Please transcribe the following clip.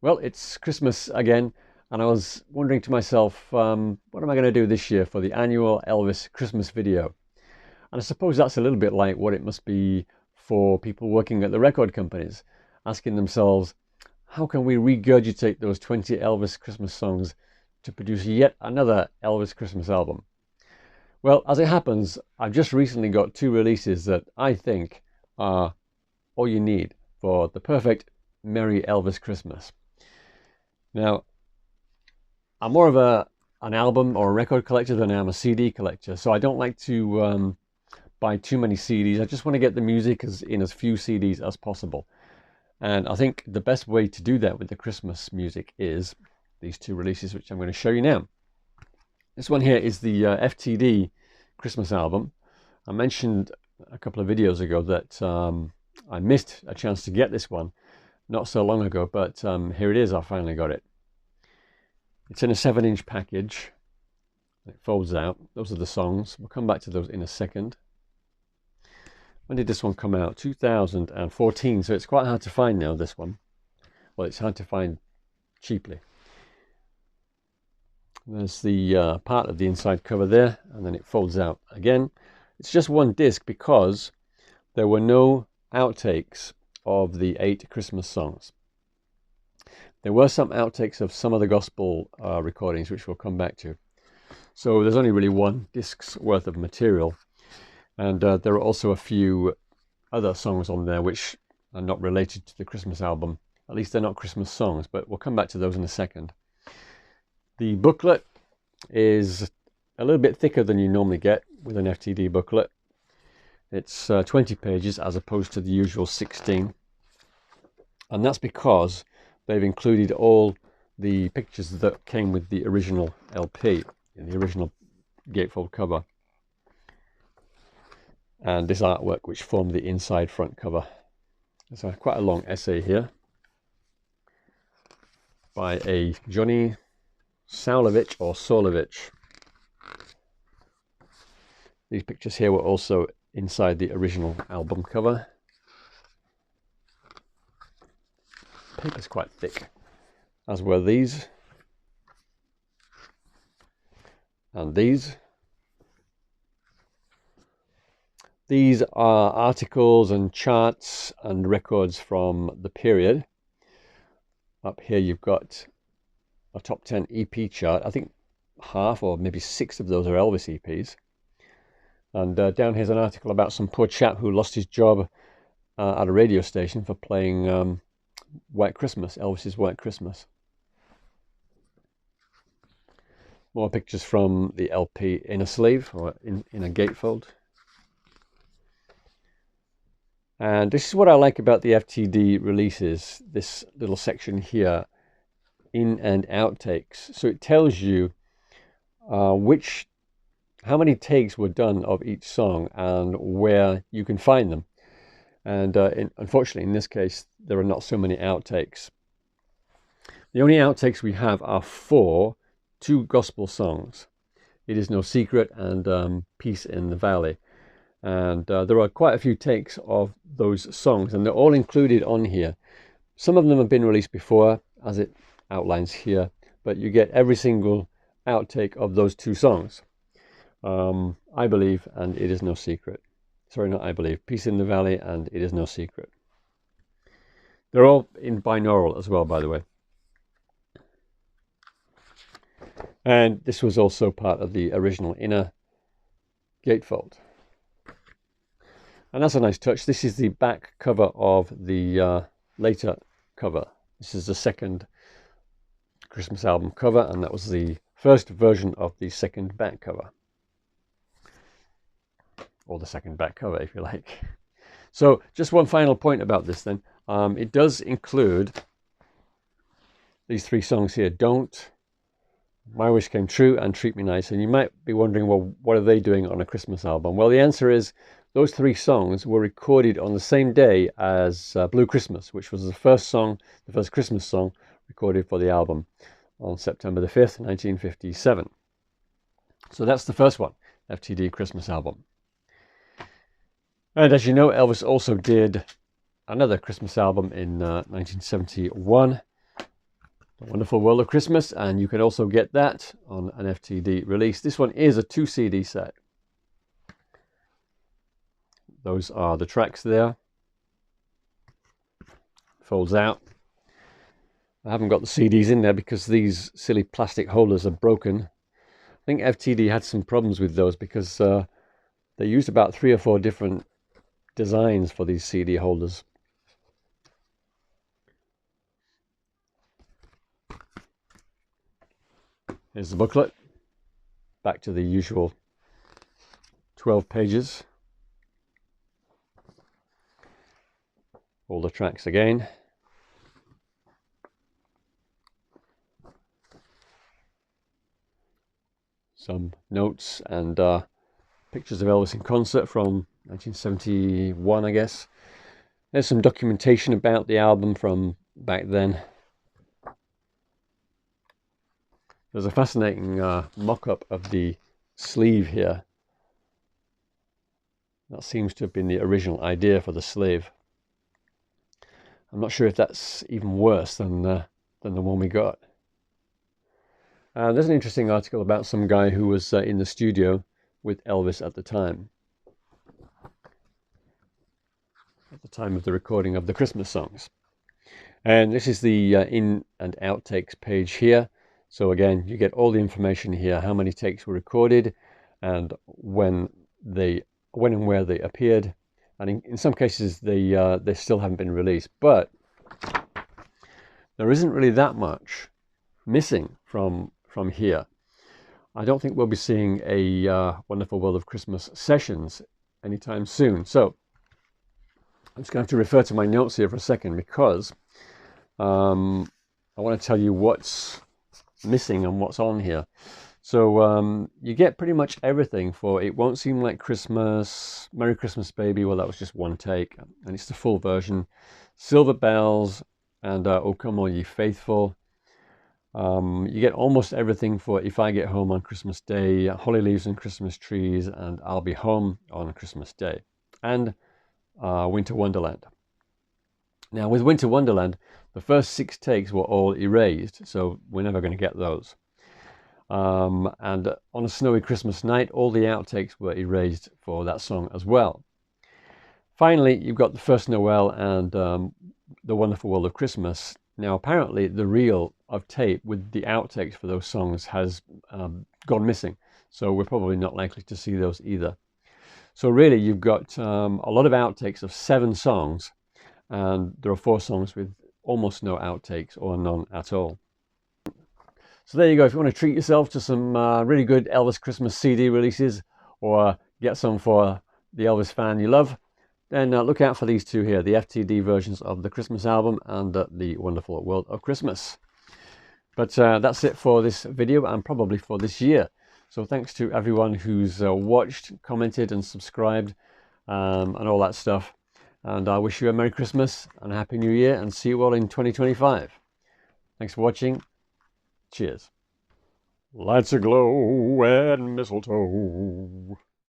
Well, it's Christmas again, and I was wondering to myself, what am I going to do this year for the annual Elvis Christmas video? And I suppose that's a little bit like what it must be for people working at the record companies, asking themselves, how can we regurgitate those 20 Elvis Christmas songs to produce yet another Elvis Christmas album? Well, as it happens, I've just recently got two releases that I think are all you need for the perfect Merry Elvis Christmas. Now, I'm more of an album or a record collector than I am a CD collector, so I don't like to buy too many CDs. I just want to get the music in as few CDs as possible. And I think the best way to do that with the Christmas music is these two releases, which I'm going to show you now. This one here is the FTD Christmas album. I mentioned a couple of videos ago that I missed a chance to get this one not so long ago, but here it is. I finally got it. It's in a 7-inch package. It folds out. Those are the songs. We'll come back to those in a second. When did this one come out? 2014, so it's quite hard to find now, this one. Well, it's hard to find cheaply. There's the part of the inside cover there, and then it folds out again. It's just one disc because there were no outtakes of the 8 Christmas songs. There were some outtakes of some of the gospel recordings, which we'll come back to. So there's only really one disc's worth of material. And there are also a few other songs on there which are not related to the Christmas album. At least they're not Christmas songs, but we'll come back to those in a second. The booklet is a little bit thicker than you normally get with an FTD booklet. It's 20 pages as opposed to the usual 16. And that's because they've included all the pictures that came with the original LP, in the original gatefold cover. And this artwork which formed the inside front cover. There's quite a long essay here by a Johnny Saulovich or Solovich. These pictures here were also inside the original album cover. Paper's quite thick, as were these and these. These are articles and charts and records from the period. Up here you've got a top 10 EP chart. I think half or maybe 6 of those are Elvis EPs. And down here's an article about some poor chap who lost his job at a radio station for playing White Christmas, Elvis's White Christmas. More pictures from the LP in a sleeve or in a gatefold. And this is what I like about the FTD releases, this little section here, in and outtakes. So it tells you how many takes were done of each song and where you can find them. And unfortunately, in this case, there are not so many outtakes. The only outtakes we have are 2 gospel songs. It Is No Secret and Peace in the Valley. And there are quite a few takes of those songs, and they're all included on here. Some of them have been released before, as it outlines here, but you get every single outtake of those 2 songs. I Believe and It Is No Secret. Sorry, not I Believe. Peace in the Valley and It Is No Secret. They're all in binaural as well, by the way. And this was also part of the original inner gatefold. And that's a nice touch. This is the back cover of the later cover. This is the second Christmas album cover, and that was the first version of the second back cover. Or the second back cover, if you like. So just one final point about this then. It does include these 3 songs here. Don't, My Wish Came True, and Treat Me Nice. And you might be wondering, well, what are they doing on a Christmas album? Well, the answer is those 3 songs were recorded on the same day as Blue Christmas, which was the first Christmas song recorded for the album on September the 5th, 1957. So that's the first one, FTD Christmas album. And as you know, Elvis also did another Christmas album in 1971. A Wonderful World of Christmas, and you can also get that on an FTD release. This one is a 2 CD set. Those are the tracks there. Folds out. I haven't got the CDs in there because these silly plastic holders are broken. I think FTD had some problems with those because they used about 3 or 4 different designs for these CD holders. Here's the booklet. Back to the usual 12 pages. All the tracks again. Some notes and pictures of Elvis in concert from 1971, I guess. There's some documentation about the album from back then. There's a fascinating mock-up of the sleeve here. That seems to have been the original idea for the sleeve. I'm not sure if that's even worse than the one we got. There's an interesting article about some guy who was in the studio with Elvis at the time of the recording of the Christmas songs. And this is the in and outtakes page here. So again, you get all the information here, how many takes were recorded and when and where they appeared. And in some cases, they still haven't been released. But there isn't really that much missing from here. I don't think we'll be seeing a Wonderful World of Christmas sessions anytime soon. So I'm just going to have to refer to my notes here for a second because I want to tell you what's missing and what's on here. So you get pretty much everything for It Won't Seem Like Christmas, Merry Christmas Baby, well that was just one take, and it's the full version, Silver Bells, and Oh Come All Ye Faithful. You get almost everything for If I Get Home on Christmas Day, Holly Leaves and Christmas Trees, and I'll Be Home on Christmas Day, and Winter Wonderland. Now with Winter Wonderland, the first 6 takes were all erased, so we're never going to get those. And on a Snowy Christmas Night, all the outtakes were erased for that song as well. Finally, you've got the First Noel and The Wonderful World of Christmas. Now, apparently, the reel of tape with the outtakes for those songs has gone missing, so we're probably not likely to see those either. So really, you've got a lot of outtakes of 7 songs, and there are 4 songs with almost no outtakes or none at all. So there you go. If you want to treat yourself to some really good Elvis Christmas CD releases, or get some for the Elvis fan you love, then look out for these 2 here, the FTD versions of the Christmas album and the Wonderful World of Christmas. But that's it for this video and probably for this year. So thanks to everyone who's watched, commented and subscribed and all that stuff. And I wish you a Merry Christmas and a Happy New Year, and see you all in 2025. Thanks for watching. Cheers. Lights aglow and mistletoe.